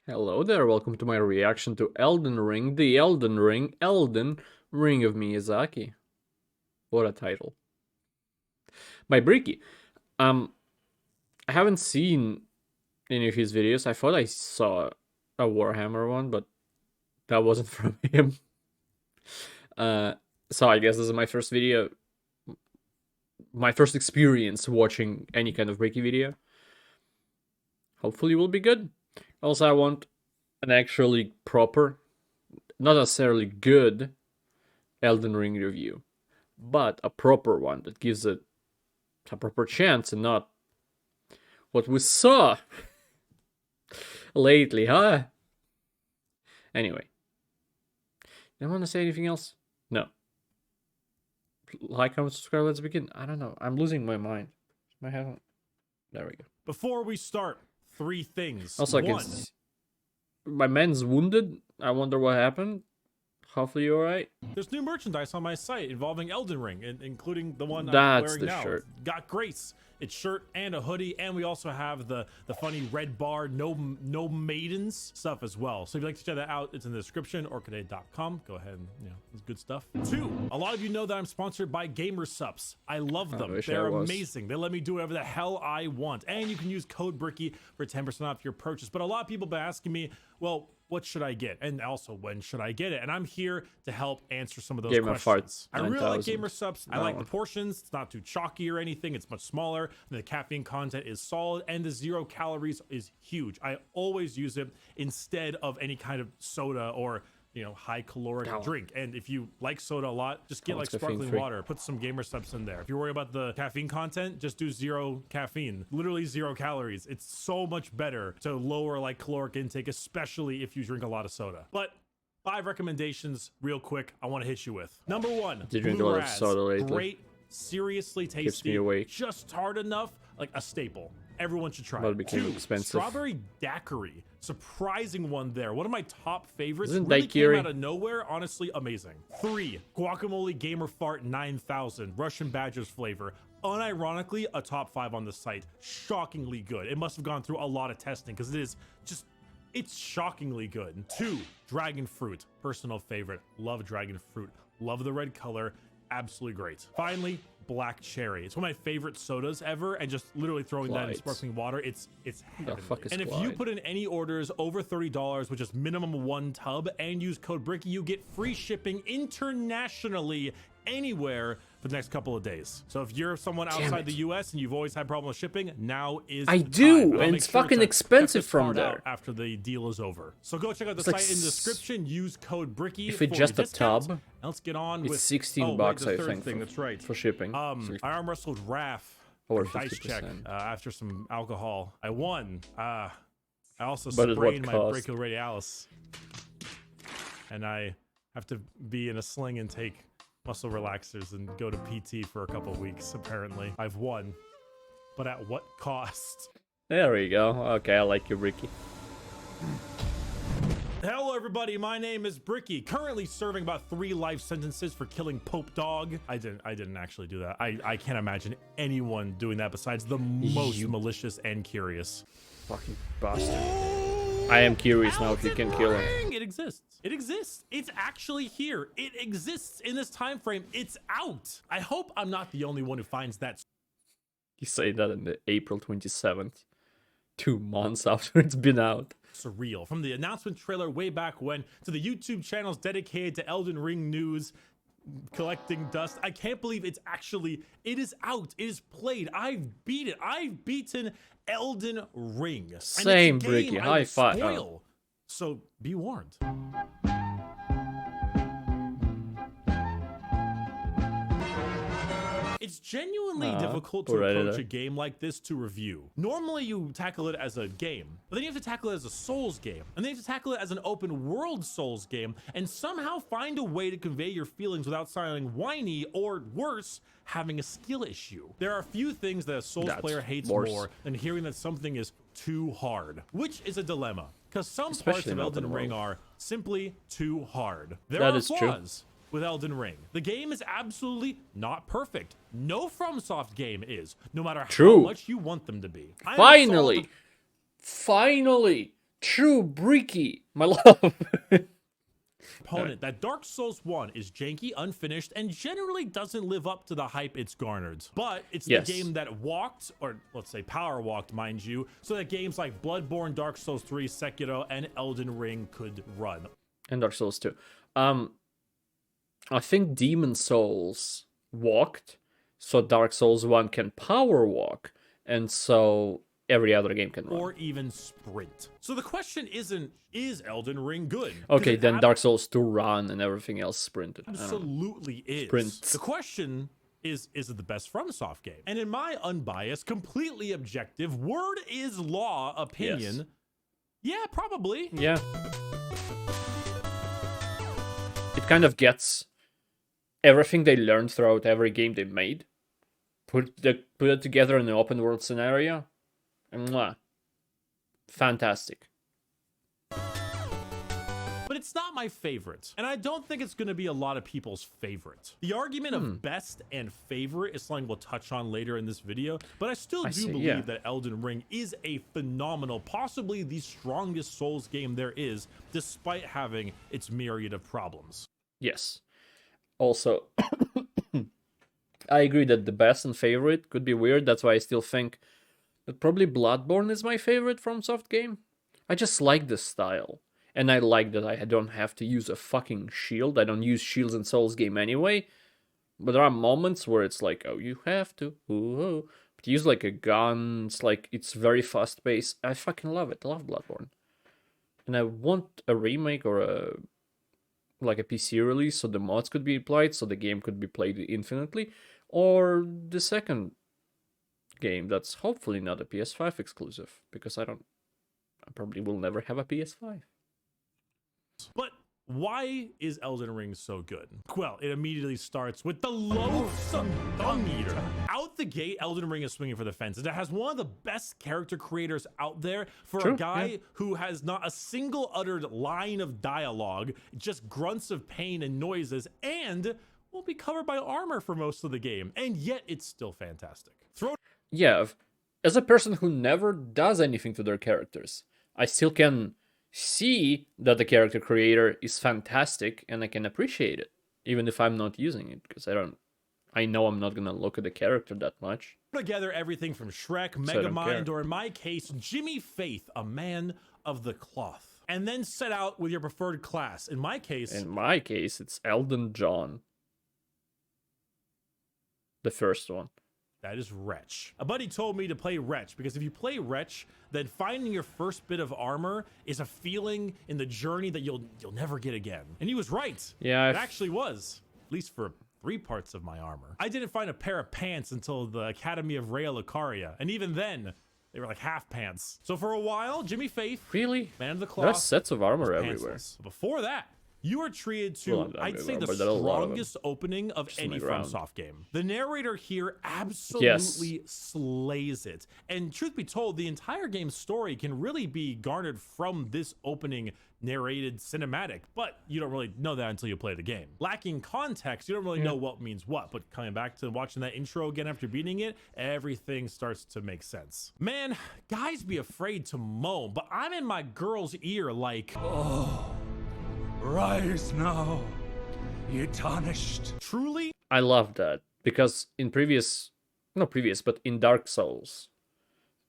Hello there, welcome to my reaction to Elden Ring, the Elden Ring of Miyazaki. What a title. By Bricky. I haven't seen any of his videos. I thought I saw a Warhammer one, but that wasn't from him. So I guess this is my first video, my first experience watching any kind of Bricky video. Hopefully it will be good. Also, I want an actually proper, not necessarily good, Elden Ring review, but a proper one that gives it a proper chance and not what we saw lately, huh? Anyway, do you want to say anything else? No. Like, comment, subscribe, let's begin. I don't know. I'm losing my mind. My head. There we go. Before we start, 3 things. Also, my man's wounded. I wonder what happened. Hopefully you're alright. There's new merchandise on my site involving Elden Ring, including the one I'm wearing now. Shirt. Got Grace. It's shirt and a hoodie, and we also have the funny red bar, no maidens stuff as well. So if you'd like to check that out, it's in the description, orchidea.com. Go ahead and, it's good stuff. 2, a lot of you know that I'm sponsored by Gamersups. I love them. They're amazing. They let me do whatever the hell I want. And you can use code Bricky for 10% off your purchase. But a lot of people have been asking me, well, what should I get? And also, when should I get it? And I'm here to help answer some of those questions. I really like Gamersups. I like the portions. It's not too chalky or anything. It's much smaller. The caffeine content is solid, and the 0 calories is huge. I always use it instead of any kind of soda or high caloric drink. And if you like soda a lot, just get like sparkling water. Put some Gamersups in there. If you're worried about the caffeine content, just do 0 caffeine. Literally 0 calories. It's so much better to lower like caloric intake, especially if you drink a lot of soda. But 5 recommendations real quick I want to hit you with. Number 1, did you drink a lot of soda lately? Great, seriously tasty, keeps me awake. Just hard enough, like a staple. Everyone should try. But it became 2, expensive. Strawberry daiquiri. Surprising one there. One of my top favorites. Isn't really daiquiri came out of nowhere. Honestly, amazing. 3, Guacamole Gamer Fart 9000. Russian Badgers flavor. Unironically, a top 5 on the site. Shockingly good. It must have gone through a lot of testing because it's shockingly good. 2, Dragon Fruit. Personal favorite. Love Dragon Fruit. Love the red color. Absolutely great. Finally, Black Cherry. It's one of my favorite sodas ever, and just literally throwing that in sparkling water, it's heavenly. And if you put in any orders over $30, which is minimum 1 tub, and use code Bricky, you get free shipping internationally anywhere for the next couple of days. So if you're someone outside the US and you've always had problems with shipping, now is the time. And it's fucking expensive from there after the deal is over. So go check out the site in the description. Use code Bricky. If it's just a tub, let's get on it's with 16 bucks, I think. That's right. For shipping. I arm wrestled Raph. Or dice check after some alcohol. I won. I also but sprained my brachioradialis, and I have to be in a sling and take muscle relaxers and go to PT for a couple weeks. Apparently, I've won, but at what cost? There we go. Okay, I like you, Ricky. Hello everybody, my name is Bricky, currently serving about 3 life sentences for killing Pope Dog. I didn't actually do that. I can't imagine anyone doing that besides the most malicious and curious. Fucking bastard. I am curious now if you can kill him. It exists. It exists. It's actually here. It exists in this time frame. It's out. I hope I'm not the only one who finds that. You say that on the April 27th. 2 months after it's been out. Surreal. From the announcement trailer way back when to the YouTube channels dedicated to Elden Ring news, collecting dust. I can't believe it is out. It is played. I've beat it. I've beaten Elden Ring. Same, Bricky. High five. So be warned. It's genuinely difficult to approach a game like this to review. Normally you tackle it as a game, but then you have to tackle it as a Souls game, and then you have to tackle it as an open world Souls game, and somehow find a way to convey your feelings without sounding whiny, or worse, having a skill issue. There are a few things that a Souls player hates more than hearing that something is too hard, which is a dilemma, because some parts of Elden Ring are simply too hard. There are flaws with Elden Ring. The game is absolutely not perfect. No FromSoft game is, no matter how much you want them to be. Finally, True, Breaky, my love. Opponent that Dark Souls 1 is janky, unfinished, and generally doesn't live up to the hype it's garnered. But it's Yes. the game that walked, or let's say power walked, mind you, so that games like Bloodborne, Dark Souls 3, Sekiro, and Elden Ring could run. And Dark Souls 2. I think Demon Souls walked, so Dark Souls 1 can power walk, and so every other game can run. Or even sprint. So the question isn't, is Elden Ring good? Okay, then Dark Souls 2 run and everything else sprinted. Absolutely is. Sprints. The question is it the best FromSoft game? And in my unbiased, completely objective, word is law opinion, yeah, probably. Yeah. It kind of gets everything they learned throughout every game they made, put it together in an open world scenario, and mwah, fantastic. But it's not my favorite, and I don't think it's going to be a lot of people's favorite. The argument of best and favorite is something we'll touch on later in this video, but I still do believe that Elden Ring is a phenomenal, possibly the strongest Souls game there is, despite having its myriad of problems. Yes. Also, I agree that the best and favorite could be weird. That's why I still think that probably Bloodborne is my favorite FromSoft game. I just like the style. And I like that I don't have to use a fucking shield. I don't use shields in Souls game anyway. But there are moments where it's like, oh, you have to. Ooh. But use like a gun. It's like, it's very fast paced. I fucking love it. I love Bloodborne. And I want a remake or a PC release so the mods could be applied, so the game could be played infinitely. Or the second game that's hopefully not a PS5 exclusive, because I probably will never have a PS5. But why is Elden Ring so good? Well, it immediately starts with the loathsome dung eater. Out the gate, Elden Ring is swinging for the fences. It has one of the best character creators out there for a guy who has not a single uttered line of dialogue, just grunts of pain and noises, and will be covered by armor for most of the game. And yet it's still fantastic. Yeah, as a person who never does anything to their characters, I still can see that the character creator is fantastic and I can appreciate it, even if I'm not using it, because I know I'm not gonna look at the character that much. Together everything from Shrek, Megamind, or in my case, Jimmy Faith, a man of the cloth. And then set out with your preferred class. In my case, it's Elden John. The first one. That is Wretch. A buddy told me to play Wretch because if you play Wretch, then finding your first bit of armor is a feeling in the journey that you'll never get again. And he was right. Yeah, it actually was, at least for 3 parts of my armor. I didn't find a pair of pants until the Academy of Rhea Lucaria, and even then, they were like half pants. So for a while, Jimmy Faith, really, man of the cloth, there's sets of armor everywhere. Before that, you are treated to, I'd say, the strongest opening of any FromSoft game. The narrator here absolutely slays it. And truth be told, the entire game's story can really be garnered from this opening narrated cinematic, but you don't really know that until you play the game. Lacking context, you don't really know what means what, but coming back to watching that intro again after beating it, everything starts to make sense. Man, guys be afraid to moan, but I'm in my girl's ear like, oh, rise now, ye tarnished. Truly? I love that, because in in Dark Souls,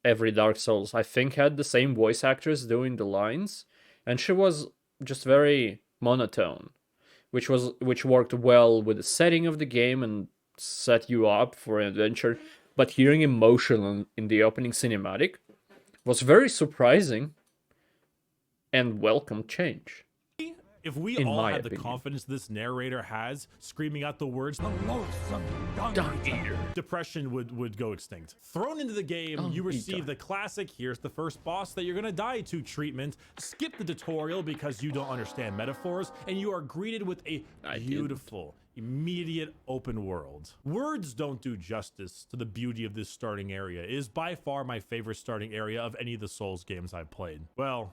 every Dark Souls, I think, had the same voice actress doing the lines, and she was just very monotone, which worked well with the setting of the game and set you up for an adventure. But hearing emotion in the opening cinematic was very surprising and welcome change. If we all had the confidence this narrator has, screaming out the words, the loathsome dung eater, depression would go extinct. Thrown into the game, you receive the classic, here's the first boss that you're gonna die to treatment, skip the tutorial because you don't understand metaphors, and you are greeted with a beautiful, immediate open world. Words don't do justice to the beauty of this starting area. It is by far my favorite starting area of any of the Souls games I've played. Well,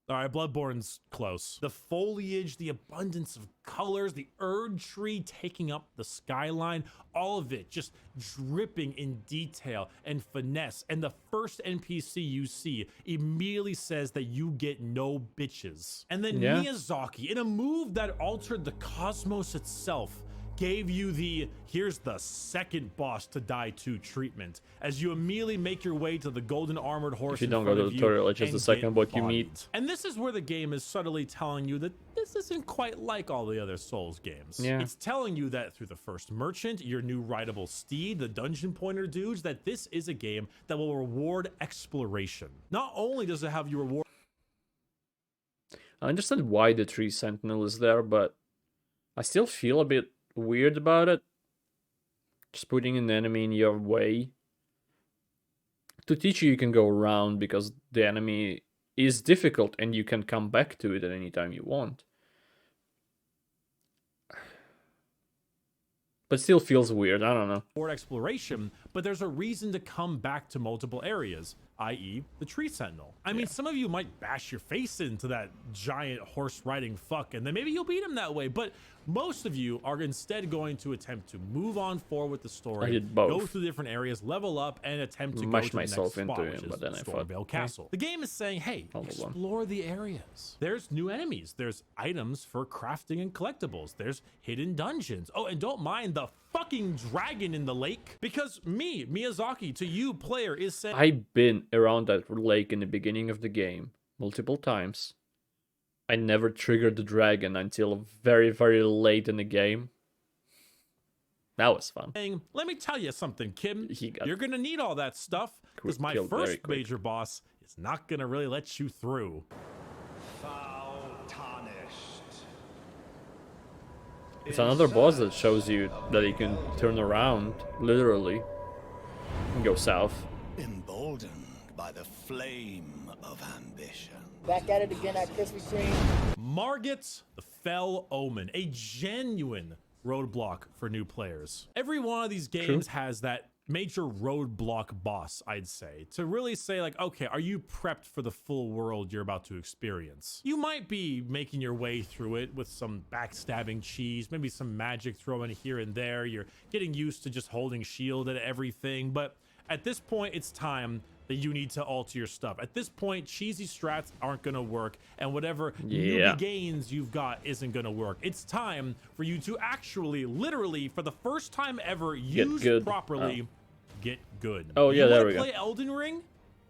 All right, Bloodborne's close. The foliage, the abundance of colors, the Erd tree taking up the skyline, all of it just dripping in detail and finesse. And the first NPC you see immediately says that you get no bitches. And then Yeah. Miyazaki, in a move that altered the cosmos itself, gave you the here's the second boss to die to treatment as you immediately make your way to the golden armored horse. If you don't go to the tutorial, it's just the second boss you meet. And this is where the game is subtly telling you that this isn't quite like all the other Souls games. Yeah. It's telling you that through the first merchant, your new rideable steed, the dungeon pointer dudes, that this is a game that will reward exploration. Not only does it have you reward. I understand why the tree sentinel is there, but I still feel a bit weird about it. Just putting an enemy in your way. To teach you can go around because the enemy is difficult and you can come back to it at any time you want. But still feels weird, I don't know. For exploration, but there's a reason to come back to multiple areas, i.e. the tree sentinel. I mean, some of you might bash your face into that giant horse riding fuck and then maybe you'll beat him that way, but most of you are instead going to attempt to move on forward with the story. I did both. Go through different areas, level up, and attempt to Mash go to myself the next into spot, him, which is but then I thought, Stormvale Castle. The game is saying, hey, Hold on. explore the areas. There's new enemies. There's items for crafting and collectibles. There's hidden dungeons. Oh, and don't mind the fucking dragon in the lake, because me, Miyazaki, to you, player, is saying I've been around that lake in the beginning of the game multiple times. I never triggered the dragon until very, very late in the game. That was fun. let me tell you something, Kim. He got You're gonna need all that stuff because my killed very first quick. major boss is not gonna really let you through. Foul tarnished. It's another boss that shows you that you can turn around, literally, and go south. Emboldened by the flame of ambition. Back at it again at Krispy Kreme. Margit, the Fell Omen, a genuine roadblock for new players. Every one of these games has that major roadblock boss, I'd say, to really say like, okay, are you prepped for the full world you're about to experience? You might be making your way through it with some backstabbing cheese, maybe some magic thrown here and there. You're getting used to just holding shield at everything, but at this point, it's time that you need to alter your stuff. At this point, cheesy strats aren't gonna work, and whatever newbie gains you've got isn't gonna work. It's time for you to actually, literally, for the first time ever, use properly, get good. Oh yeah, there we go. Play Elden Ring?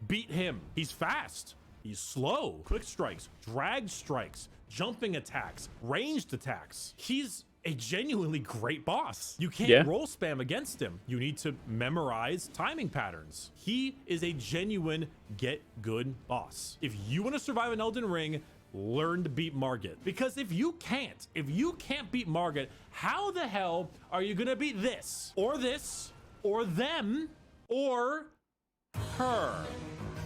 Beat him. He's fast. He's slow. Quick strikes, drag strikes, jumping attacks, ranged attacks. He's a genuinely great boss. You can't roll spam against him. You need to memorize timing patterns. He is a genuine get good boss. If you want to survive an Elden Ring, learn to beat Margit. Because if you can't beat Margit, how the hell are you gonna beat this, or them, or her?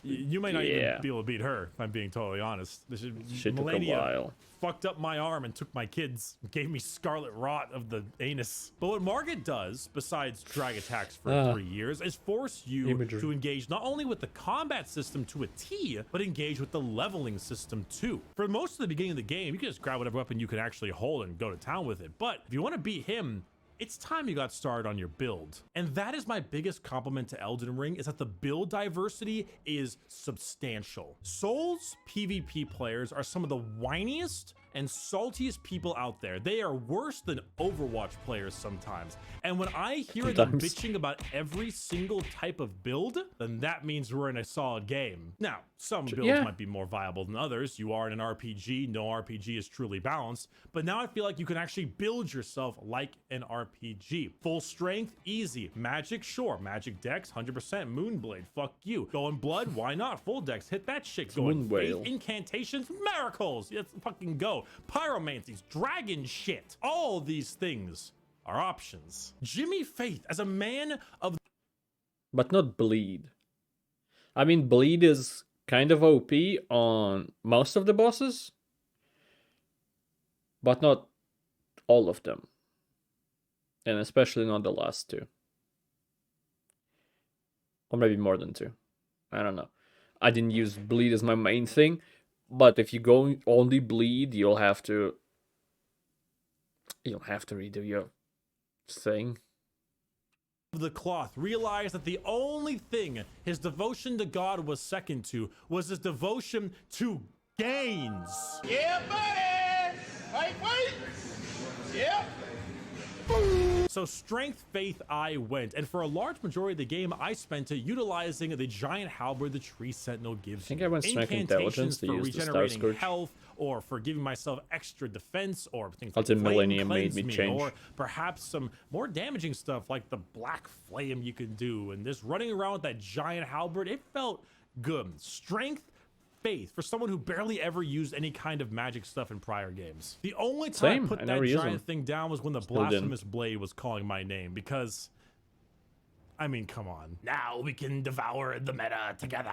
You may not even be able to beat her, if I'm being totally honest. This is Shit took a Malenia while. fucked up my arm and took my kids, gave me scarlet rot of the anus. But what Margit does, besides drag attacks for 3 years, is force you to engage not only with the combat system to a T, but engage with the leveling system too. For most of the beginning of the game, you can just grab whatever weapon you can actually hold and go to town with it. But if you want to beat him, it's time you got started on your build. And that is my biggest compliment to Elden Ring, is that the build diversity is substantial. Souls PvP players are some of the whiniest and saltiest people out there. They are worse than Overwatch players sometimes. And when I hear them bitching about every single type of build, then that means we're in a solid game. Now, some builds might be more viable than others. You are in an RPG, no RPG is truly balanced, but now I feel like you can actually build yourself like an RPG. Full strength, easy. Magic, sure. Magic dex, 100%. Moonblade, fuck you. Going blood, why not? Full dex, hit that shit. Going faith, incantations, miracles, let's fucking go. Pyromancies, dragon shit. All these things are options. Jimmy Faith, as a man of... But not bleed. I mean, bleed is kind of OP on most of the bosses, but not all of them. And especially not the last two. Or maybe more than two. I don't know. I didn't use bleed as my main thing. But if you go only bleed, you'll have to redo your thing. The cloth realized that the only thing his devotion to God was second to was his devotion to gains. Yeah, buddy! Wait! Yep! So strength, faith, I went, and for a large majority of the game, I spent it utilizing the giant halberd the tree sentinel gives. I think I went strength intelligence to for use the Star regenerating Scourge. health, or for giving myself extra defense, or things I'll like say flame Malenia made me cleanse change. or perhaps some more damaging stuff like the black flame you can do, and just running around with that giant halberd, it felt good. Strength, faith for someone who barely ever used any kind of magic stuff in prior games. The only time Same, I put I that never used giant them. thing down was when the Still didn't. blasphemous blade was calling my name, because I mean, come on. Now we can devour the meta together.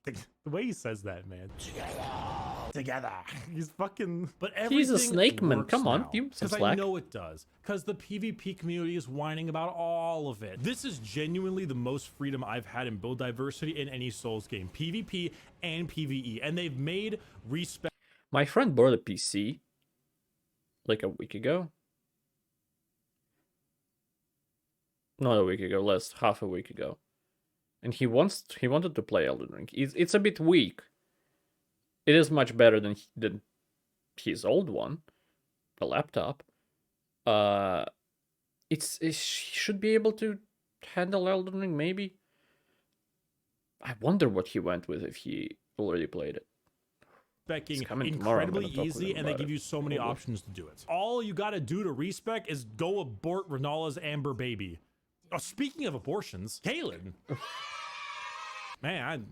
The way he says that, man. Together. He's fucking. But everything He's a snake man. works Come on, now, give him some because I slack. know it does. Because the PvP community is whining about all of it. This is genuinely the most freedom I've had in build diversity in any Souls game. PvP and PvE. And they've made respect. My friend bought a PC like a week ago. Not a week ago, less half a week ago. And he wanted to play Elden Ring. It's a bit weak. It is much better than his old one, the laptop. It should be able to handle Elden Ring, maybe. I wonder what he went with if he already played it. Coming tomorrow, I'm Incredibly gonna talk with easy, him and they about give it. you so many Probably. options to do it. All you gotta do to respec is go abort Renala's Amber baby. Oh, speaking of abortions, Kaelin. Man,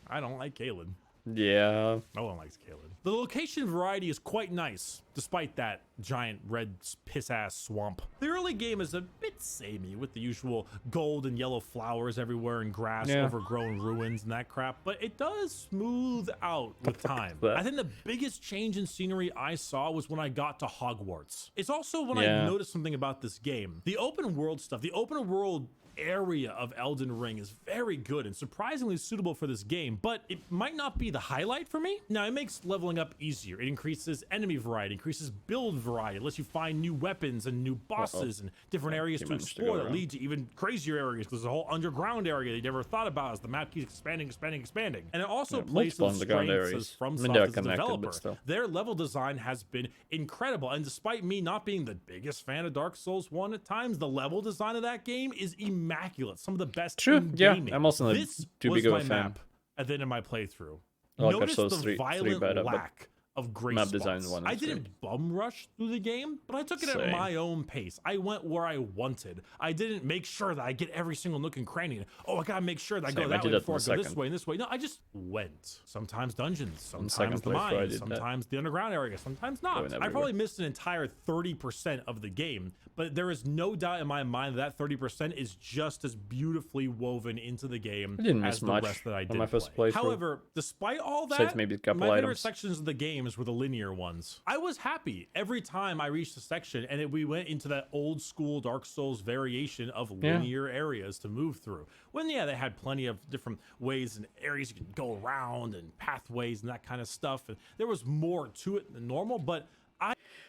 I don't like Kaelin. Yeah. No one likes Kaelin. The location variety is quite nice, despite that giant red piss-ass swamp. The early game is a bit samey, with the usual gold and yellow flowers everywhere and grass, Yeah. overgrown ruins and that crap, but it does smooth out with time. that? I think the biggest change in scenery I saw was when I got to Hogwarts. It's also when I Yeah. noticed something about this game. The open world stuff, the open world area of Elden Ring is very good and surprisingly suitable for this game, but it might not be the highlight for me. Now, it makes leveling up easier. It increases enemy variety, increases build variety, lets you find new weapons and new bosses and different areas He to managed to explore go that around. lead to even crazier areas, because there's a whole underground area they never thought about as the map keeps expanding. And it also Yeah, plays multiple some underground strengths areas. as from I mean, they're as a connected, but developer. still. Their level design has been incredible, and despite me not being the biggest fan of Dark Souls 1 at times, the level design of that game is immaculate. Some of the best True, in yeah, gaming. I'm also not This too was big of a my fan. map at the end of my playthrough. I like Notice Dark Souls the 3 violent better, but lack of great map spots. design one I and three. didn't bum rush through the game, but I took it at Same. my own pace. I went where I wanted. I didn't make sure that I get every single nook and cranny. Oh, I gotta make sure that I go Same, I that did way that before I in go the this second. way and this way. No, I just went. Sometimes dungeons, second sometimes the playthrough, I mines, did that. sometimes the underground area, sometimes not. Going I everywhere. probably missed an entire 30% of the game, but there is no doubt in my mind that 30% is just as beautifully woven into the game I didn't as miss the much rest that I on did my first play. playthrough. However, despite all that, Besides maybe a couple my favorite items. sections of the games were the linear ones. I was happy every time I reached a section and we went into that old school Dark Souls variation of linear areas to move through. When, yeah, they had plenty of different ways and areas you could go around and pathways and that kind of stuff. And there was more to it than normal, but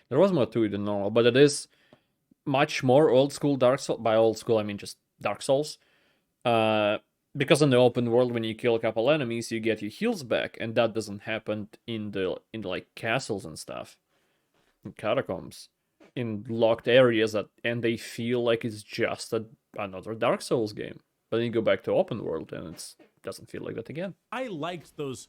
There was more to it than normal, but it is much more old school Dark Souls. By old school, I mean just Dark Souls. Because in the open world, when you kill a couple enemies, you get your heals back, and that doesn't happen in the like castles and stuff, in catacombs, in locked areas and they feel like it's just another Dark Souls game. But then you go back to open world, and it doesn't feel like that again. I liked those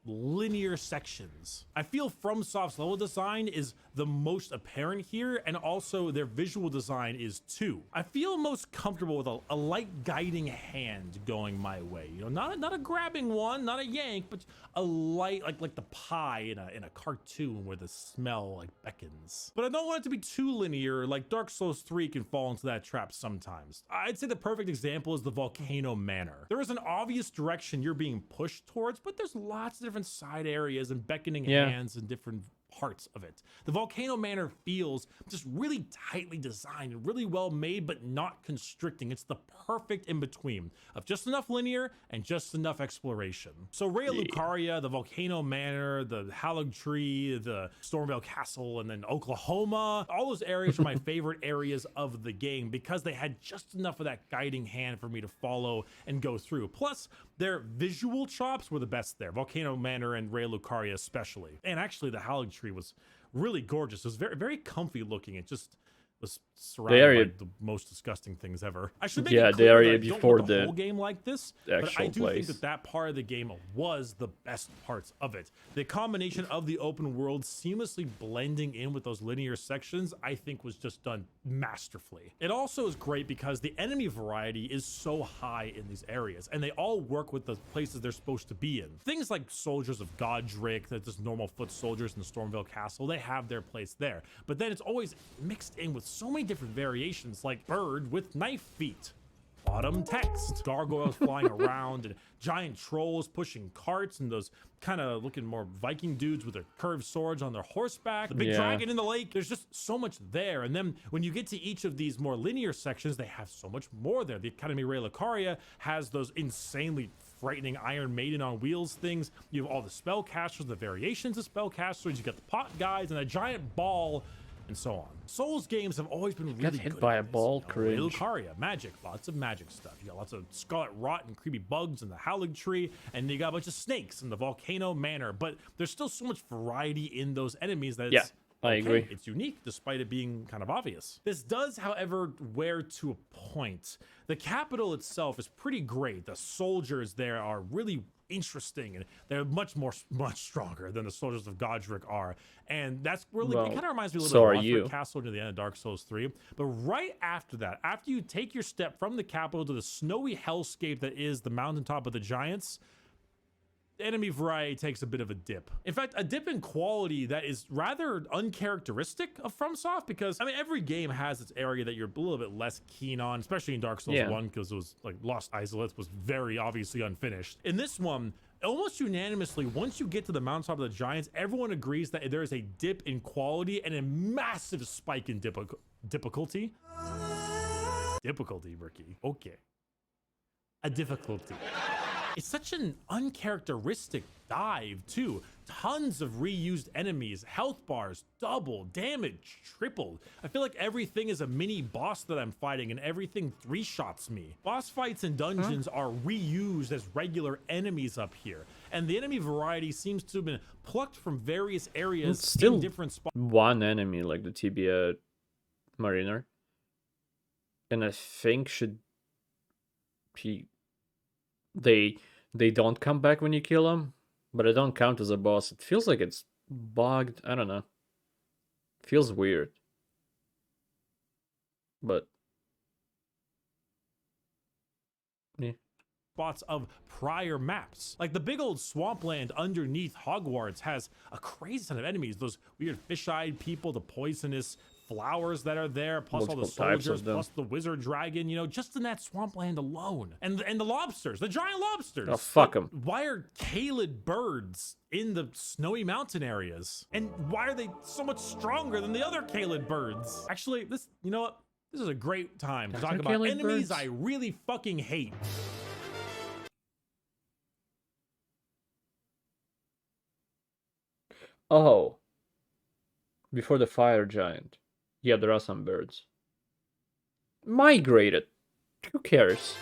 linear sections. I feel FromSoft's level design is the most apparent here, and also their visual design is too. I feel most comfortable with a light guiding hand going my way. You know, not a grabbing one, not a yank, but a light, like the pie in a cartoon where the smell like beckons. But I don't want it to be too linear, like Dark Souls 3 can fall into that trap sometimes. I'd say the perfect example is the Volcano Manor. There is an obvious direction you're being pushed towards, but there's lots of different side areas and beckoning hands and different parts of it. The Volcano Manor feels just really tightly designed and really well made, but not constricting. It's the perfect in between of just enough linear and just enough exploration. So Raya Lucaria, the Volcano Manor, the Hallowed Tree, the Stormvale Castle, and then Oklahoma, all those areas are my favorite areas of the game because they had just enough of that guiding hand for me to follow and go through. Plus, their visual chops were the best there. Volcano Manor and Raya Lucaria especially. And actually, the Hallowed Tree was really gorgeous. It was very, very comfy looking. It just was surrounded by the most disgusting things ever. I should make it clear the area that I don't before want the the whole game like this, but I do think that that part of the game was the best parts of it. The combination of the open world seamlessly blending in with those linear sections, I think was just done masterfully. It also is great because the enemy variety is so high in these areas, and they all work with the places they're supposed to be in. Things like soldiers of Godric, that's just normal foot soldiers in the Stormvale Castle, they have their place there. But then it's always mixed in with so many different variations, like bird with knife feet, autumn text, gargoyles flying around, and giant trolls pushing carts, and those kind of looking more Viking dudes with their curved swords on their horseback, the big dragon in the lake. There's just so much there. And then when you get to each of these more linear sections, they have so much more there. The Academy Raya Lucaria has those insanely frightening Iron Maiden on wheels things. You have all the spellcasters, the variations of spellcasters, you got the pot guys, and a giant ball, and so on. Souls games have always been really hit good by at a this. ball, You know, cringe. Lucaria, magic, lots of magic stuff. You got lots of scarlet rot and creepy bugs in the Hallowed Tree, and you got a bunch of snakes in the Volcano Manor, but there's still so much variety in those enemies that it's I agree. It's unique despite it being kind of obvious. This does, however, wear to a point. The capital itself is pretty great. The soldiers there are really interesting, and they're much stronger than the soldiers of Godric are. And that's really, it kind of reminds me a little bit of Lothric Castle near the end of Dark Souls 3. But right after that, after you take your step from the capital to the snowy hellscape that is the mountaintop of the giants, the enemy variety takes a bit of a dip. In fact, a dip in quality that is rather uncharacteristic of FromSoft, because I mean, every game has its area that you're a little bit less keen on, especially in Dark Souls 1, because it was like Lost Isolates was very obviously unfinished. In this one, almost unanimously, once you get to the mountaintop of the giants, everyone agrees that there is a dip in quality and a massive spike in difficulty. Difficulty, Ricky. Okay. A difficulty. It's such an uncharacteristic dive too. Tons of reused enemies, health bars, double, damage, tripled. I feel like everything is a mini boss that I'm fighting, and everything 3-shots me. Boss fights and dungeons are reused as regular enemies up here, and the enemy variety seems to have been plucked from various areas still in different spots. One enemy, like the Tibia Mariner, and I think they don't come back when you kill them, but it don't count as a boss. It feels like it's bugged. I don't know. Feels weird. But yeah. Spots of prior maps. Like the big old swampland underneath Hogwarts has a crazy ton of enemies. Those weird fish-eyed people, the poisonous flowers that are there, plus all the soldiers, plus the wizard dragon, you know, just in that swampland alone. And the lobsters, the giant lobsters. Oh, fuck them. Why are Caled birds in the snowy mountain areas? And why are they so much stronger than the other Caled birds? Actually, this, you know what? This is a great time to talk about enemies I really fucking hate. Oh. Before the fire giant. Yeah, there are some birds. Migrated. Who cares?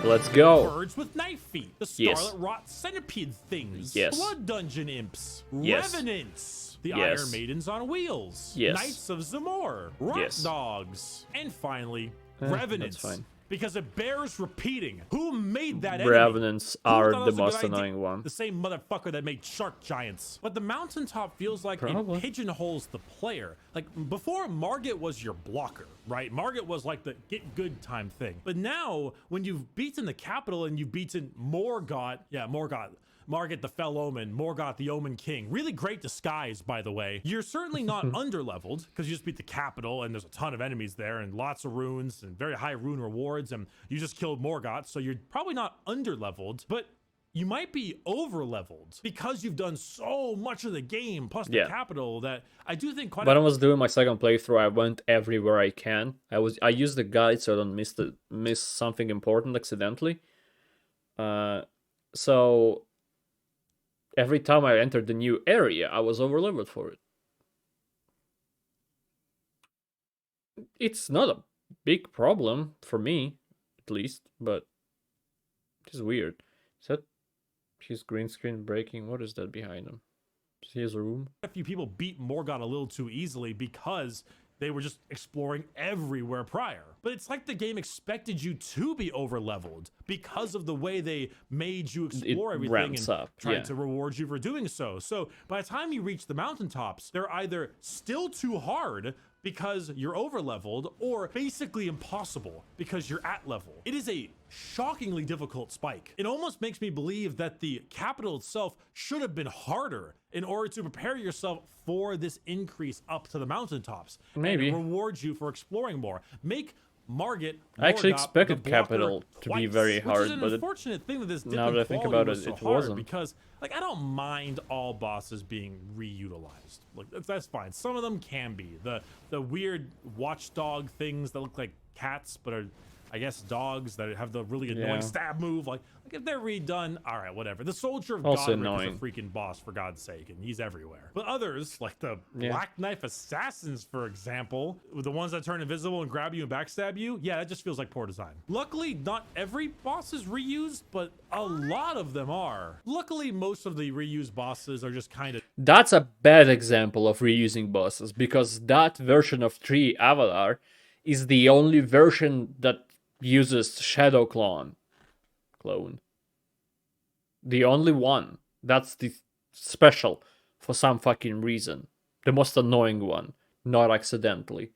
Let's go. Birds with knife feet. The scarlet rot centipede things. Yes. Blood dungeon imps. Yes. Revenants. The Yes. Iron Maidens on wheels. Yes. Knights of Zamor. Rock Yes. dogs. And finally, That's Revenants. fine. Because it bears repeating. Who made that enemy? Revenants Who are thought the that was a most good idea? annoying one. The same motherfucker that made shark giants. But the mountaintop feels like Probably. it pigeonholes the player. Like before, Margit was your blocker, right? Margit was like the get good time thing. But now, when you've beaten the capital and you've beaten Morgoth, Margit the Fell Omen, Morgoth the Omen King. Really great disguise, by the way. You're certainly not underleveled, because you just beat the capital and there's a ton of enemies there and lots of runes and very high rune rewards, and you just killed Morgoth, so you're probably not underleveled, but you might be over leveled because you've done so much of the game plus the capital that I do think quite When I was doing my second playthrough, I went everywhere I can. I used the guide so I don't miss something important accidentally. So every time I entered the new area, I was over leveled for it. It's not a big problem for me, at least, but it is weird. Is that his green screen breaking? What is that behind him? Is he his room? a few people beat Morgoth a little too easily because they were just exploring everywhere prior. But it's like the game expected you to be over leveled because of the way they made you explore everything and tried to reward you for doing so. So by the time you reach the mountaintops, they're either still too hard because you're over leveled or basically impossible because you're at level. It is a shockingly difficult spike. It almost makes me believe that the capital itself should have been harder in order to prepare yourself for this increase up to the mountaintops. Maybe. And reward you for exploring more. Make Margit. I actually Morgoth expected the blocker capital to be twice, very hard, which is an but unfortunate thing that this now that I think about it, it wasn't. because like I don't mind all bosses being reutilized. Like that's fine. Some of them can be the weird watchdog things that look like cats but are I guess dogs that have the really annoying stab move. Like if they're redone, all right, whatever. The Soldier of Also Godric is a freaking boss, for God's sake, and he's everywhere. But others, like the Black Knife Assassins, for example, the ones that turn invisible and grab you and backstab you, yeah, that just feels like poor design. Luckily, not every boss is reused, but a lot of them are. Luckily, most of the reused bosses are just kind of... That's a bad example of reusing bosses, because that version of Tree Avatar is the only version that uses Shadow Clone. The only one. That's the special for some fucking reason. The most annoying one. Not accidentally.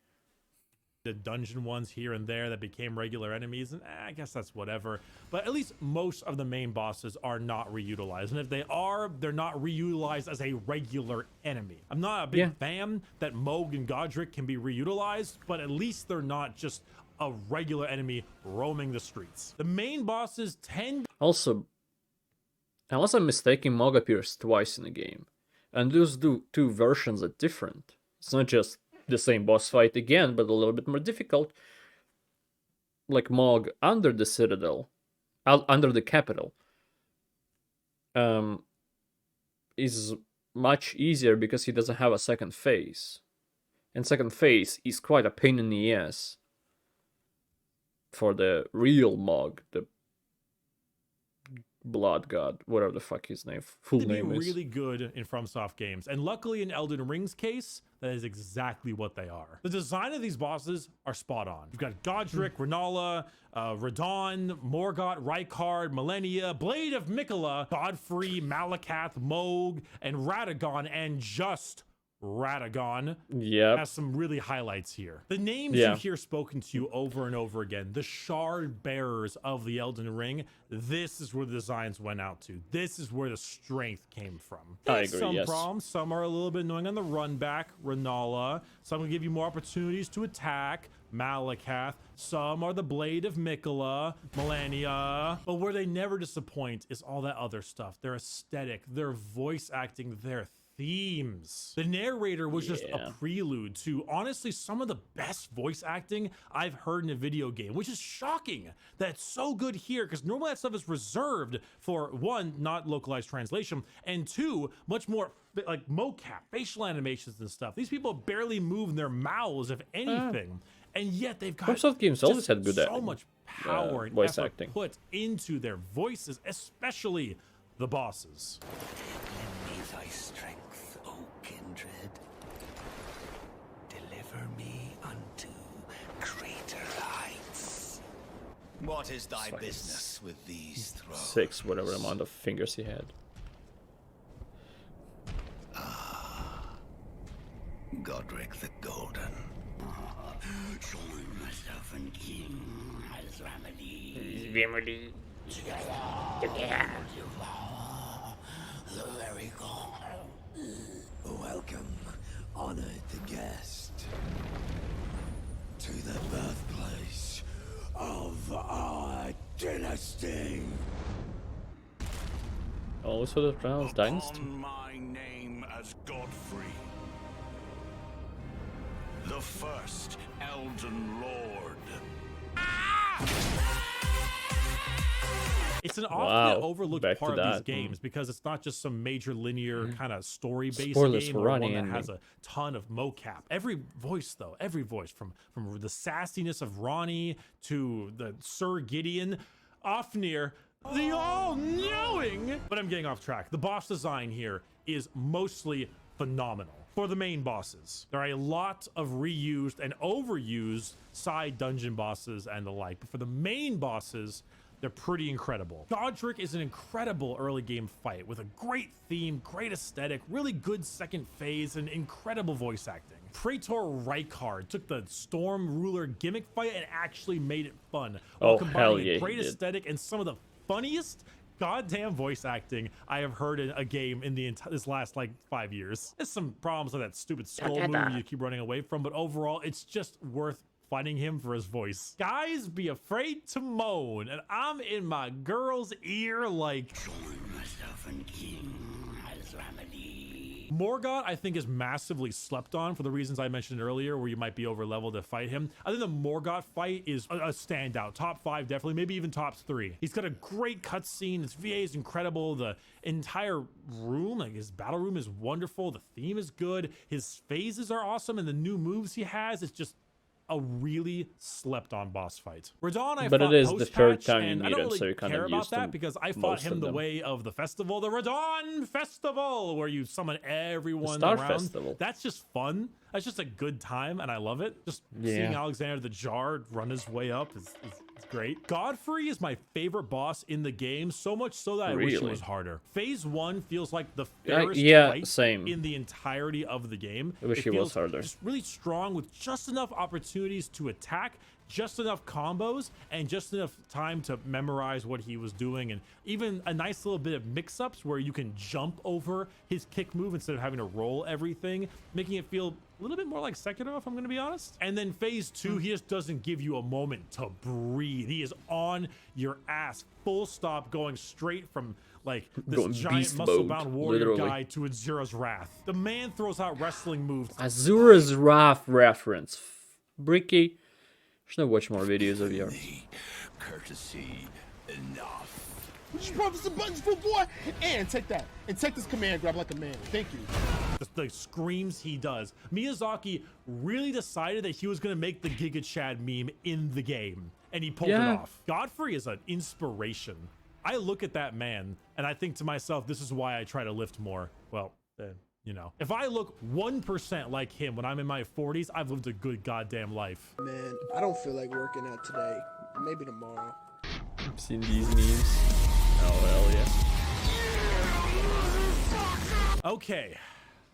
The dungeon ones here and there that became regular enemies, and I guess that's whatever. But at least most of the main bosses are not reutilized. And if they are, they're not reutilized as a regular enemy. I'm not a big fan that Mohg and Godric can be reutilized, but at least they're not just a regular enemy roaming the streets. The main bosses tend... Also, unless I'm mistaken, Mohg appears twice in the game. And those two versions are different. It's not just the same boss fight again, but a little bit more difficult. Like Mohg under the Citadel, under the capital, is much easier because he doesn't have a second phase. And second phase is quite a pain in the ass for the real Mohg, the Blood God, whatever the fuck his full name is. Really good in FromSoft games, and luckily in Elden Ring's case, that is exactly what they are. The design of these bosses are spot on. You've got Godric, Rennala, Radon, Morgoth, Rykard, Malenia, Blade of Miquella, Godfrey, Malakath, Mohg, and Radagon, and just Radagon has some really highlights here. The names you hear spoken to you over and over again, the shard bearers of the Elden Ring, this is where the designs went out to. This is where the strength came from. I agree, some problems, some are a little bit annoying on the run back, Rennala. Some will give you more opportunities to attack, Malakath. Some are the Blade of Miquella, Malenia. But where they never disappoint is all that other stuff. Their aesthetic, their voice acting, their themes. The narrator was just a prelude to honestly some of the best voice acting I've heard in a video game, which is shocking that it's so good here, because normally that stuff is reserved for one, not localized translation, and two, much more like mocap, facial animations and stuff. These people barely move their mouths, if anything, and yet they've got FromSoft games always had good so much power and voice effort acting put into their voices, especially the bosses. Thy strength, O kindred. Deliver me unto greater heights. What is thy business with these thrones? 6, whatever amount of fingers he had. Godric the Golden. Join myself and King as remedy. Together. The very god. Welcome, honored guest, to the birthplace of our dynasty. knows how to pronounce Dynasty. Upon my name as Godfrey, the first Elden Lord. It's an Wow, often overlooked back to part of these that. games because it's not just some major linear kind of story-based Spoilers game for or Ronnie one that and has me. a ton of mocap. Every voice, though, every voice from the sassiness of Ronnie to the Sir Gideon, Ofnir, the all-knowing. But I'm getting off track. The boss design here is mostly phenomenal. For the main bosses, there are a lot of reused and overused side dungeon bosses and the like. But for the main bosses, they're pretty incredible. Godric is an incredible early game fight with a great theme, great aesthetic, really good second phase, and incredible voice acting. Praetor Rykard took the Storm Ruler gimmick fight and actually made it fun, while Oh, combining hell a yeah, he great did. aesthetic and some of the funniest goddamn voice acting I have heard in a game in the this last like 5 years. There's some problems with that stupid skull move you keep running away from, but overall, it's just worth fighting him for his voice. Guys be afraid to moan, and I'm in my girl's ear like Join myself and King as remedy. Morgoth, I think, is massively slept on for the reasons I mentioned earlier, where you might be over leveled to fight him. I think the Morgoth fight is a standout. Top 5, definitely, maybe even top 3. He's got a great cutscene. His VA is incredible. The entire room, like his battle room, is wonderful. The theme is good. His phases are awesome, and the new moves he has, it's just a really slept on boss fight. Radahn, I But fought it is the third post-patch, time you and I meet don't him, really so you're kind care of about used to that because I fought most him of the them. way of the festival, the Radahn Festival, where you summon everyone Star around. Festival. That's just fun. That's just a good time, and I love it. Just seeing Yeah. Alexander the Jar run his way up is great. Godfrey is my favorite boss in the game, so much so that I wish it Really? was harder. Phase 1 feels like the fairest yeah, fight same. in the entirety of the game. I wish It it was feels harder. just really strong with just enough opportunities to attack, just enough combos, and just enough time to memorize what he was doing, and even a nice little bit of mix-ups where you can jump over his kick move instead of having to roll everything, making it feel a little bit more like Sekiro, if I'm gonna be honest. And then phase 2, he just doesn't give you a moment to breathe. He is on your ass, full stop, going straight from like this Going giant beast muscle-bound mode, warrior literally. guy to Azura's Wrath. The man throws out wrestling moves. Azura's Wrath reference. Bricky, should I watch more videos of yours? Courtesy enough. Just press the buttons, fool boy, and take that. And take this command grab like a man. Thank you. The screams he does. Miyazaki really decided that he was going to make the Giga Chad meme in the game, and he pulled it Yeah. off. Godfrey is an inspiration. I look at that man, and I think to myself, this is why I try to lift more. Well, you know. If I look 1% like him when I'm in my 40s, I've lived a good goddamn life. Man, I don't feel like working out today. Maybe tomorrow. I've seen these memes. Oh, hell yeah. Okay,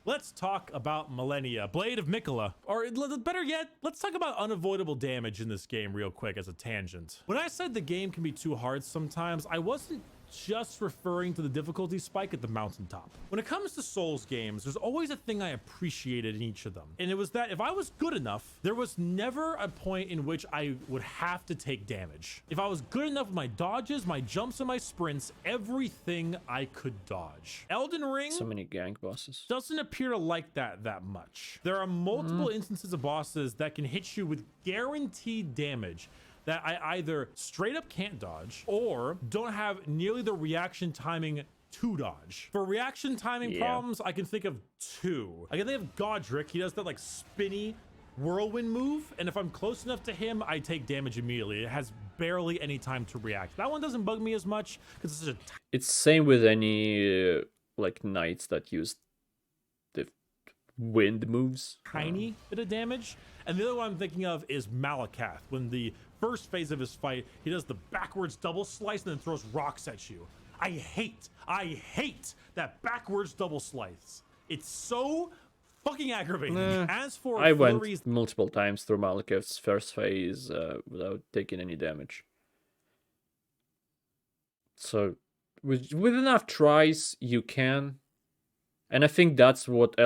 let's talk about Malenia, Blade of Miquella. Or better yet, let's talk about unavoidable damage in this game real quick as a tangent. When I said the game can be too hard sometimes, I wasn't just referring to the difficulty spike at the mountaintop. When it comes to Souls games, there's always a thing I appreciated in each of them. And it was that if I was good enough, there was never a point in which I would have to take damage. If I was good enough with my dodges, my jumps, and my sprints, everything I could dodge. Elden Ring So many gang bosses. doesn't appear to like that much. There are multiple instances of bosses that can hit you with guaranteed damage that I either straight up can't dodge or don't have nearly the reaction timing to dodge. For reaction timing problems, I can think of 2. I can think of Godric. He does that like spinny whirlwind move, and if I'm close enough to him, I take damage immediately. It has barely any time to react. That one doesn't bug me as much because it's such a It's same with any like knights that use the wind moves. tiny bit of damage. And the other one I'm thinking of is Malakath. When the first phase of his fight, he does the backwards double slice and then throws rocks at you. I hate that backwards double slice. It's so fucking aggravating. As for I went Flurry's multiple times through Malekith's first phase without taking any damage. So with enough tries, you can. And I think that's what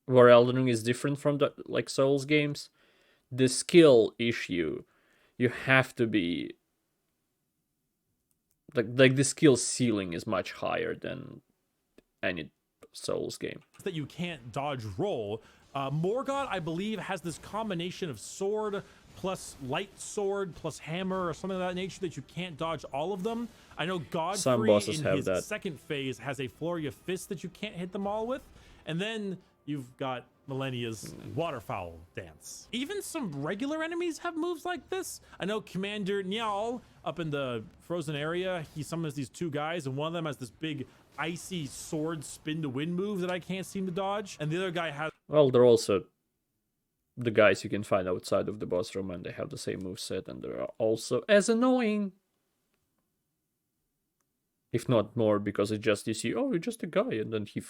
where Elden Ring is different from the like Souls games. The skill issue, you have to be like the skill ceiling is much higher than any Souls game. That you can't dodge roll. Morgoth, I believe, has this combination of sword plus light sword plus hammer or something of that nature that you can't dodge all of them. I know Godfrey in his second phase has a flurry of fists that you can't hit them all with. And then you've got Malenia's waterfowl dance. Even some regular enemies have moves like this. I know Commander Niall up in the frozen area, he summons these two guys, and one of them has this big icy sword spin to win move that I can't seem to dodge. And the other guy has... Well, they're also the guys you can find outside of the boss room, and they have the same moveset, and they're also as annoying. If not more, because it just, you see, oh, you're just a guy, and then he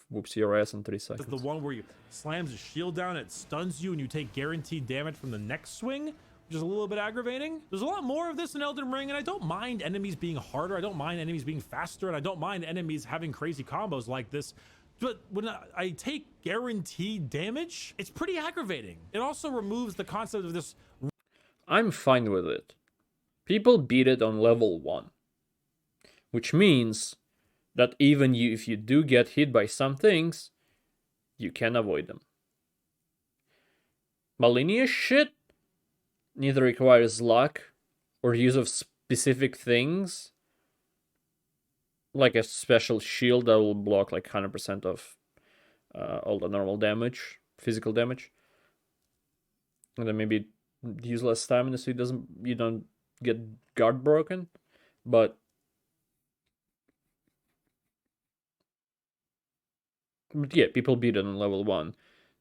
whoops your ass in 3 seconds. The one where he slams his shield down, it stuns you, and you take guaranteed damage from the next swing, which is a little bit aggravating. There's a lot more of this in Elden Ring, and I don't mind enemies being harder, I don't mind enemies being faster, and I don't mind enemies having crazy combos like this. But when I take guaranteed damage, it's pretty aggravating. It also removes the concept of this. I'm fine with it. People beat it on level 1. Which means that even if you do get hit by some things, you can avoid them. Malenia shit neither requires luck or use of specific things, like a special shield that will block like 100% of all the normal damage, physical damage. And then maybe use less stamina so you don't get guard broken. But yeah, people beat it on level 1.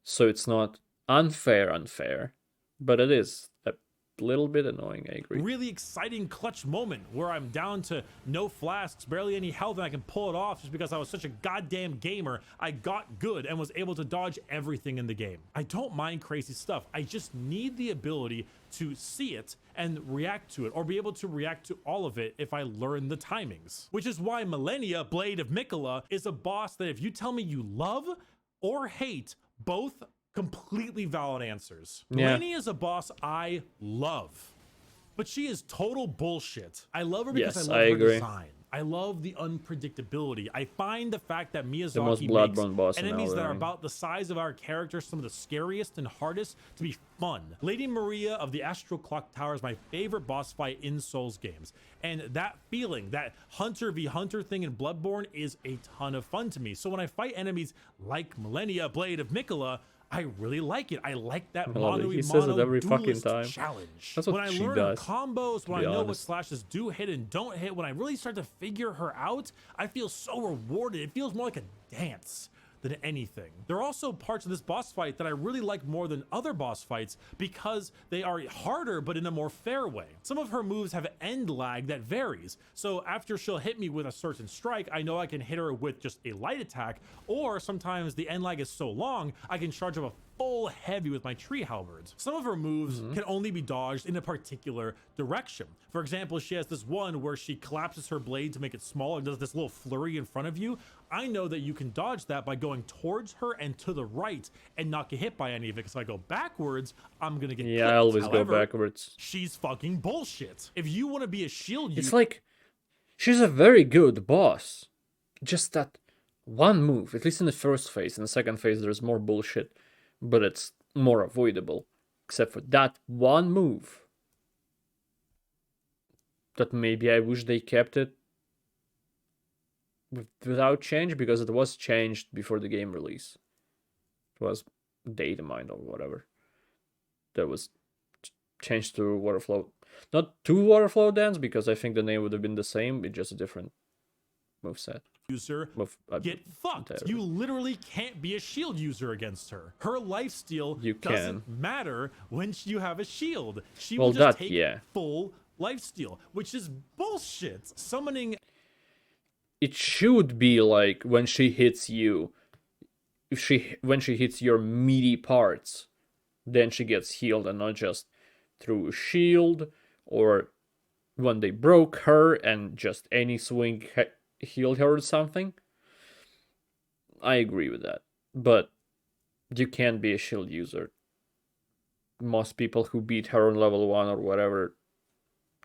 So it's not unfair, but it is a little bit annoying, I agree. Really exciting clutch moment where I'm down to no flasks, barely any health, and I can pull it off just because I was such a goddamn gamer. I got good and was able to dodge everything in the game. I don't mind crazy stuff. I just need the ability to see it and react to it, or be able to react to all of it if I learn the timings. Which is why Malenia, Blade of Miquella, is a boss that if you tell me you love or hate, both completely valid answers. Yeah. Malenia is a boss I love, but she is total bullshit. I love her because I love her design. I love the unpredictability. I find the fact that Miyazaki makes enemies that are about the size of our characters some of the scariest and hardest to be fun. Lady Maria of the Astral Clock Tower is my favorite boss fight in Souls games. And that feeling, that Hunter v Hunter thing in Bloodborne is a ton of fun to me. So when I fight enemies like Malenia, Blade of Miquella, I really like it. I like that mono every fucking time. Challenge. That's what when I she learn does, her combos, when I know what slashes do hit and don't hit, when I really start to figure her out, I feel so rewarded. It feels more like a dance than anything. There are also parts of this boss fight that I really like more than other boss fights because they are harder but in a more fair way. Some of her moves have end lag that varies. So after she'll hit me with a certain strike, I know I can hit her with just a light attack, or sometimes the end lag is so long, I can charge up a full heavy with my tree halberds. Some of her moves can only be dodged in a particular direction. For example, she has this one where she collapses her blade to make it small and does this little flurry in front of you. I know that you can dodge that by going towards her and to the right and not get hit by any of it, because if I go backwards, I'm gonna get clipped. I always However, go backwards. She's fucking bullshit. If you want to be a shield, It's like, she's a very good boss. Just that one move, at least in the first phase. In the second phase, there's more bullshit, but it's more avoidable. Except for that one move. That maybe I wish they kept it without change, because it was changed before the game release. It was data mined or whatever. That was changed to waterflow. Not to waterflow dance, because I think the name would have been the same, it's just a different moveset. User get fucked. You literally can't be a shield user against her. Her lifesteal doesn't matter when you have a shield. She will just take full lifesteal, which is bullshit. Summoning. It should be like when she hits you, when she hits your meaty parts, then she gets healed, and not just through a shield, or when they broke her and just any swing healed her or something. I agree with that, but you can't be a shield user. Most people who beat her on level 1 or whatever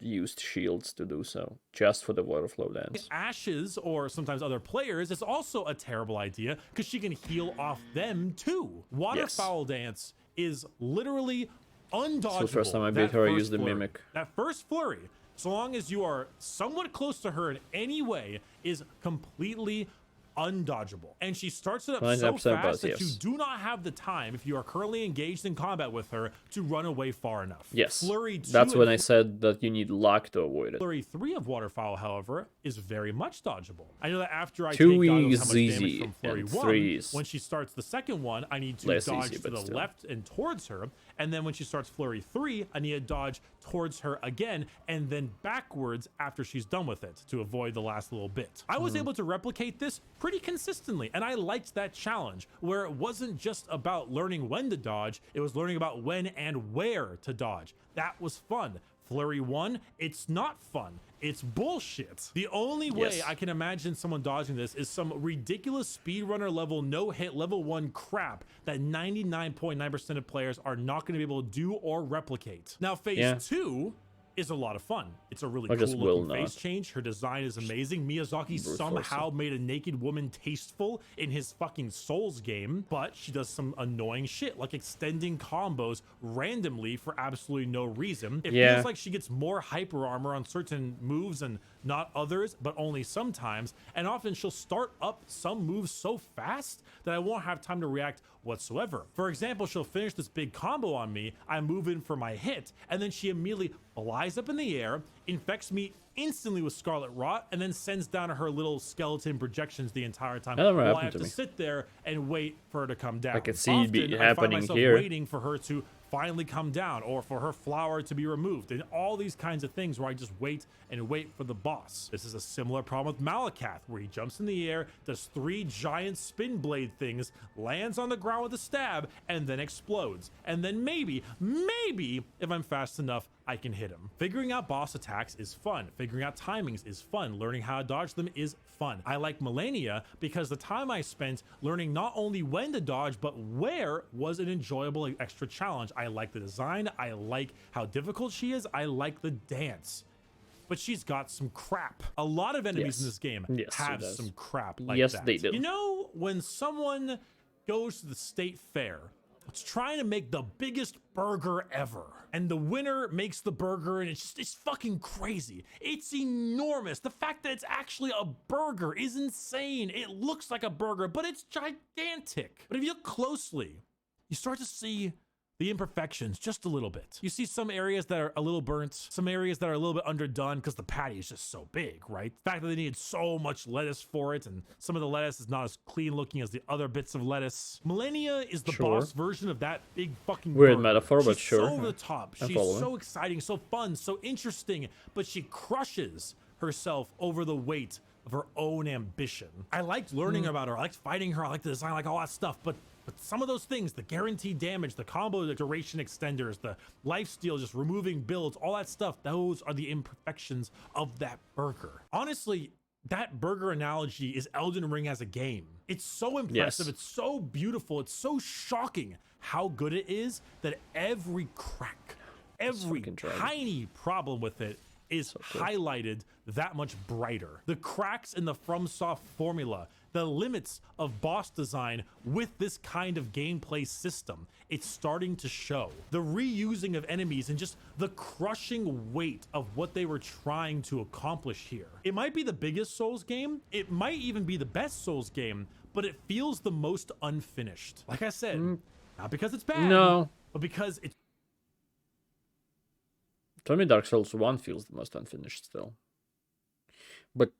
used shields to do so, just for the water flow dance. Ashes or sometimes other players is also a terrible idea because she can heal off them too. Waterfowl dance is literally undodgeable. So first time I beat her, I used the mimic. That first flurry, so long as you are somewhat close to her in any way, is completely undodgeable. And she starts it up so fast that you do not have the time, if you are currently engaged in combat with her, to run away far enough. Yes, Flurry 2 that's when I said that you need luck to avoid it. Flurry 3 of Waterfowl, however, is very much dodgeable. I know that after I take 2 how much is damage easy, from Flurry and 1, 3 is when she starts the second one, I need to less dodge easy, to but the still. left and towards her. And then when she starts Flurry 3, I need to dodge towards her again and then backwards after she's done with it to avoid the last little bit. I was able to replicate this pretty consistently, and I liked that challenge where it wasn't just about learning when to dodge, it was learning about when and where to dodge. That was fun. Flurry 1, it's not fun. It's bullshit. The only way I can imagine someone dodging this is some ridiculous speedrunner level, no hit, level 1 crap that 99.9% of players are not going to be able to do or replicate. Now, phase 2 is a lot of fun. It's a really cool looking face change. Her design is amazing. Miyazaki somehow made a naked woman tasteful in his fucking Souls game, but she does some annoying shit like extending combos randomly for absolutely no reason. It feels like she gets more hyper armor on certain moves and not others, but only sometimes. And often she'll start up some moves so fast that I won't have time to react whatsoever. For example, she'll finish this big combo on me, I move in for my hit, and then she immediately flies up in the air, infects me instantly with Scarlet Rot, and then sends down her little skeleton projections the entire time. While I have to sit there and wait for her to come down. I can see it happening I find myself here. waiting for her to finally come down, or for her flower to be removed, and all these kinds of things where I just wait and wait for the boss. This is a similar problem with Malakath, where he jumps in the air, does 3 giant spin blade things, lands on the ground with a stab, and then explodes. And then maybe, if I'm fast enough, I can hit him. Figuring out boss attacks is fun. Figuring out timings is fun. Learning how to dodge them is fun. I like Malenia because the time I spent learning not only when to dodge, but where was an enjoyable extra challenge. I like the design. I like how difficult she is. I like the dance. But she's got some crap. A lot of enemies in this game have some crap like that. They do. You know, when someone goes to the state fair, it's trying to make the biggest burger ever, and the winner makes the burger, and it's fucking crazy. It's enormous. The fact that it's actually a burger is insane. It looks like a burger, but it's gigantic. But if you look closely, you start to see the imperfections just a little bit. You see some areas that are a little burnt, some areas that are a little bit underdone because the patty is just so big, right? The fact that they needed so much lettuce for it, and some of the lettuce is not as clean looking as the other bits of lettuce. Malenia is the boss version of that big fucking weird burger. metaphor, but She's sure. so over the top. She's so exciting, so fun, so interesting, but she crushes herself over the weight of her own ambition. I liked learning about her. I liked fighting her. I liked the design, I like all that stuff, but some of those things, the guaranteed damage, the combo, the duration extenders, the lifesteal, just removing builds, all that stuff, those are the imperfections of that burger. Honestly, that burger analogy is Elden Ring as a game. It's so impressive. It's so beautiful. It's so shocking how good it is that every crack, every tiny problem with it is highlighted that much brighter. The cracks in the FromSoft formula, the limits of boss design with this kind of gameplay system, it's starting to show. The reusing of enemies and just the crushing weight of what they were trying to accomplish here. It might be the biggest Souls game, it might even be the best Souls game, but it feels the most unfinished. Like I said, not because it's bad, but because it's... To me, Dark Souls 1 feels the most unfinished still. But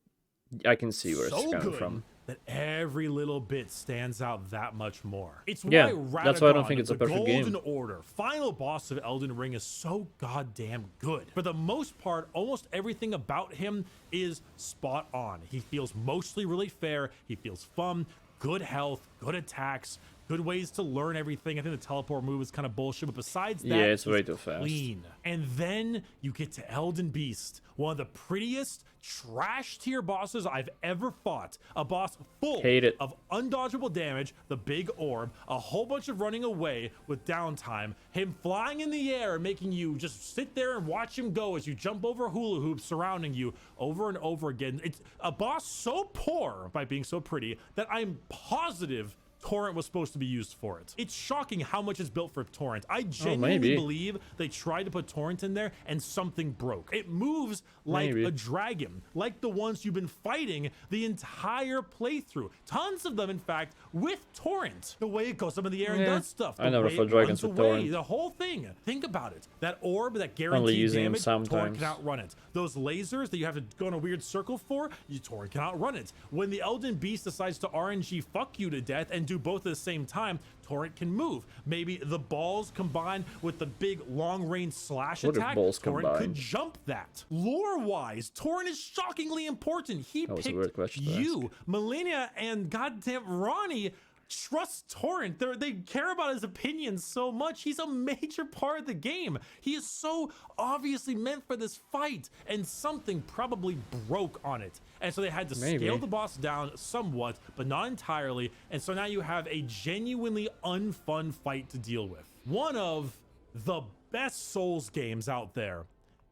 I can see where it's coming from. That every little bit stands out that much more. It's why that's why I don't think it's a perfect Golden game. Order, final boss of Elden Ring, is so goddamn good. For the most part, almost everything about him is spot on. He feels mostly really fair. He feels fun, good health, good attacks, good ways to learn everything. I think the teleport move is kind of bullshit, but besides that, Yeah, it's way too fast. clean. And then you get to Elden Beast, one of the prettiest trash tier bosses I've ever fought. A boss full of undodgeable damage, the big orb, a whole bunch of running away with downtime, him flying in the air and making you just sit there and watch him go as you jump over hula hoops surrounding you over and over again. It's a boss so poor by being so pretty that I'm positive Torrent was supposed to be used for it. It's shocking how much is built for Torrent. I genuinely believe they tried to put Torrent in there and something broke. It moves like a dragon, like the ones you've been fighting the entire playthrough. Tons of them, in fact, with Torrent. The way it goes up in the air and does stuff. I never fought dragons with Torrent. The whole thing. Think about it. That orb, that guaranteed only using damage, him Torrent sometimes. can outrun it. Those lasers that you have to go in a weird circle for, Torrent can outrun it. When the Elden Beast decides to RNG fuck you to death and do both at the same time, Torrent can move. Maybe the balls combined with the big long-range slash attack, Torrent could jump that. Lore-wise, Torrent is shockingly important. He picked you, Malenia, and goddamn Ronnie. Trust Torrent. They care about his opinions so much. He's a major part of the game. He is so obviously meant for this fight, and something probably broke on it. And so they had to scale the boss down somewhat, but not entirely. And so now you have a genuinely unfun fight to deal with. One of the best Souls games out there,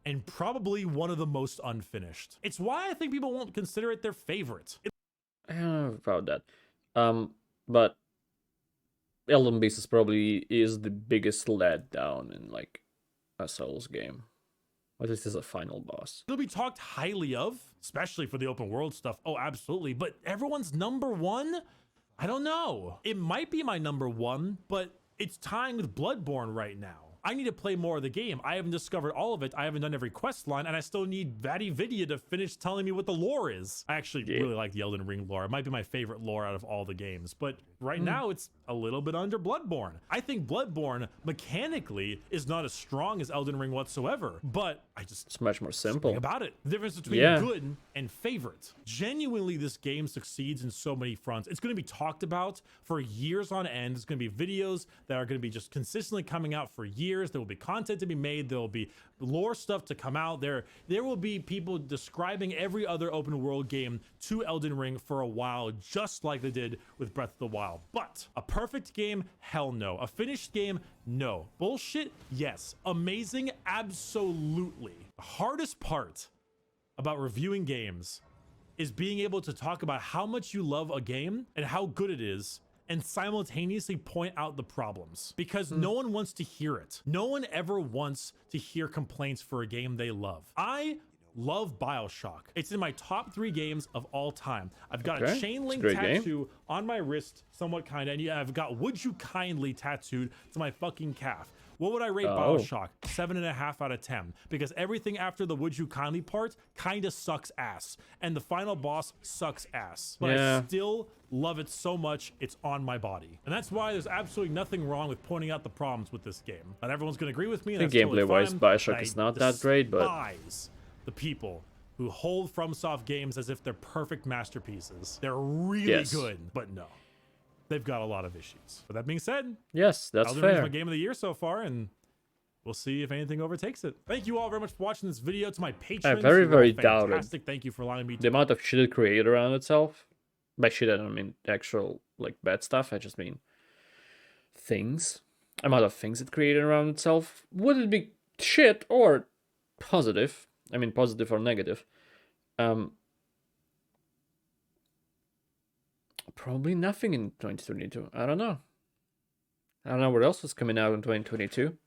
and probably one of the most unfinished. It's why I think people won't consider it their favorite. I don't know about that. But Elden Beast is probably the biggest letdown in like a Souls game. At least as a final boss. It'll be talked highly of, especially for the open world stuff. Oh, absolutely. But everyone's number one? I don't know. It might be my number one, but it's tying with Bloodborne right now. I need to play more of the game. I haven't discovered all of it. I haven't done every quest line, and I still need Vidya to finish telling me what the lore is. I actually really like the Elden Ring lore. It might be my favorite lore out of all the games, but right now it's a little bit under Bloodborne. I think Bloodborne mechanically is not as strong as Elden Ring whatsoever, but it's much more simple about it. The difference between good and favorite. Genuinely, this game succeeds in so many fronts. It's going to be talked about for years on end. It's going to be videos that are going to be just consistently coming out for years. There will be content to be made. There will be lore stuff to come out. There will be people describing every other open world game to Elden Ring for a while, just like they did with Breath of the Wild. But a perfect game? Hell no. A finished game? No. Bullshit? Yes. Amazing? Absolutely. The hardest part about reviewing games is being able to talk about how much you love a game and how good it is, and simultaneously point out the problems, because no one wants to hear it. No one ever wants to hear complaints for a game they love. I love BioShock. It's in my top 3 games of all time. I've got a chain link tattoo on my wrist, somewhat kind of, and I've got "Would You Kindly" tattooed to my fucking calf. What would I rate BioShock? 7.5 out of 10. Because everything after the "Would You Kindly" part kind of sucks ass. And the final boss sucks ass. But I still love it so much, it's on my body. And that's why there's absolutely nothing wrong with pointing out the problems with this game. Not everyone's going to agree with me. I think gameplay-wise, BioShock is not that great, but the people who hold FromSoft games as if they're perfect masterpieces. They're really good, but no. They've got a lot of issues. But that being said, yes, that's Elden fair. Ring's my game of the year so far, and we'll see if anything overtakes it. Thank you all very much for watching this video. To my patrons, I very doubted Thank you for allowing me to the amount of shit it created around itself. By shit, I don't mean actual like bad stuff. I just mean things. Amount of things it created around itself. Would it be shit or positive? I mean, positive or negative? Probably nothing in 2022. I don't know. I don't know what else is coming out in 2022.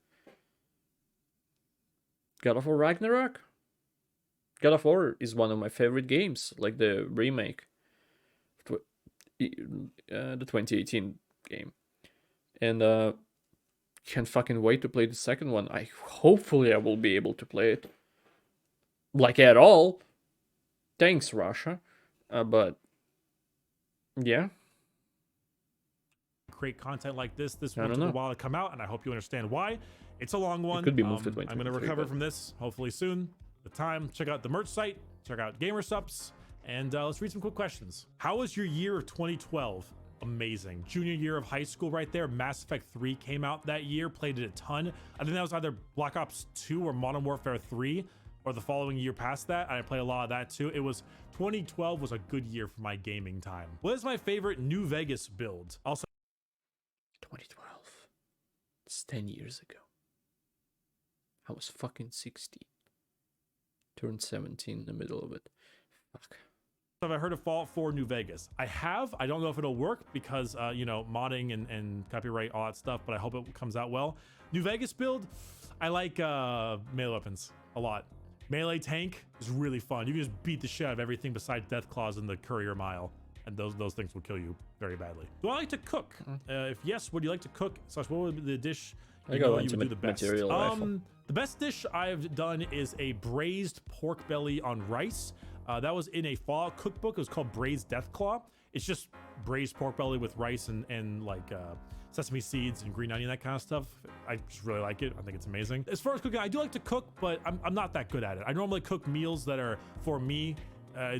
God of War Ragnarok. God of War is one of my favorite games, like the remake, the 2018 game, and can't fucking wait to play the second one. Hopefully I will be able to play it, like, at all. Thanks, Russia, but yeah. Create content like this one took a while to come out, and I hope you understand why. It's a long one. It could be moved to 2023. I'm going to recover from this hopefully soon. The time, check out the merch site, check out Gamersupps, and let's read some quick questions. How was your year of 2012? amazing. Junior year of high school right there. Mass Effect 3 came out that year, played it a ton. I think that was either Black Ops 2 or Modern Warfare 3 or the following year past that. I played a lot of that too. It was 2012 was a good year for my gaming time. What is my favorite New Vegas build? Also 2012. It's 10 years ago. I was fucking 16. Turned 17 in the middle of it. Fuck. have I heard of Fallout 4 New Vegas? I have. I don't know if it'll work because, you know, modding and copyright, all that stuff, but I hope it comes out well. New Vegas build, I like melee weapons a lot. Melee tank is really fun. You can just beat the shit out of everything besides Death Claws and the Courier Mile, and those things will kill you very badly. Do I like to cook? If yes, would you like to cook? What would be the dish you know you would do the best? The best dish I've done is a braised pork belly on rice. That was in a Fallout cookbook. It was called Braised Deathclaw. It's just braised pork belly with rice and like sesame seeds and green onion, that kind of stuff. I just really like it. I think it's amazing. As far as cooking, I do like to cook, but I'm not that good at it. I normally cook meals that are for me,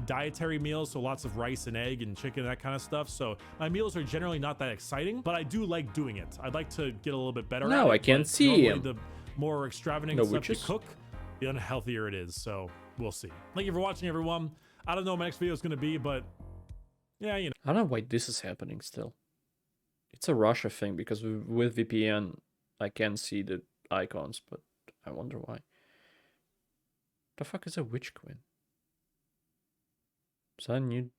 dietary meals, so lots of rice and egg and chicken, that kind of stuff. So my meals are generally not that exciting, but I do like doing it. I'd like to get a little bit better at it. No, I can't see him. The more extravagant stuff you cook, the unhealthier it is. So we'll see. Thank you for watching, everyone. I don't know what my next video is going to be, but yeah, you know. I don't know why this is happening still. It's a Russia thing because with VPN, I can see the icons, but I wonder why. The fuck is a Witch Queen? Is that a new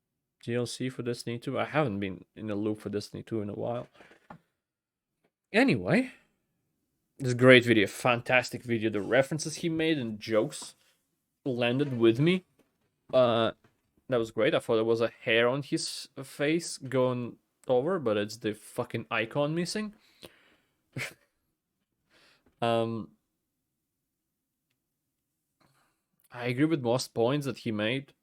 DLC for Destiny 2? I haven't been in the loop for Destiny 2 in a while. Anyway, this is a great video, fantastic video. The references he made and jokes landed with me. That was great. I thought there was a hair on his face going over, but it's the fucking icon missing. I agree with most points that he made.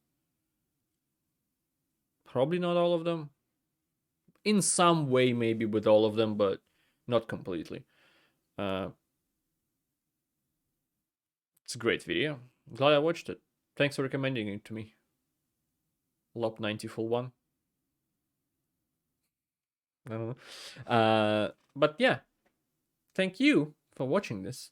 Probably not all of them. In some way, maybe with all of them, but not completely. It's a great video. I'm glad I watched it. Thanks for recommending it to me. Lop 90 full one. I don't know. But yeah, thank you for watching this.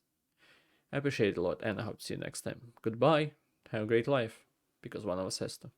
I appreciate it a lot, and I hope to see you next time. Goodbye. Have a great life, because one of us has to.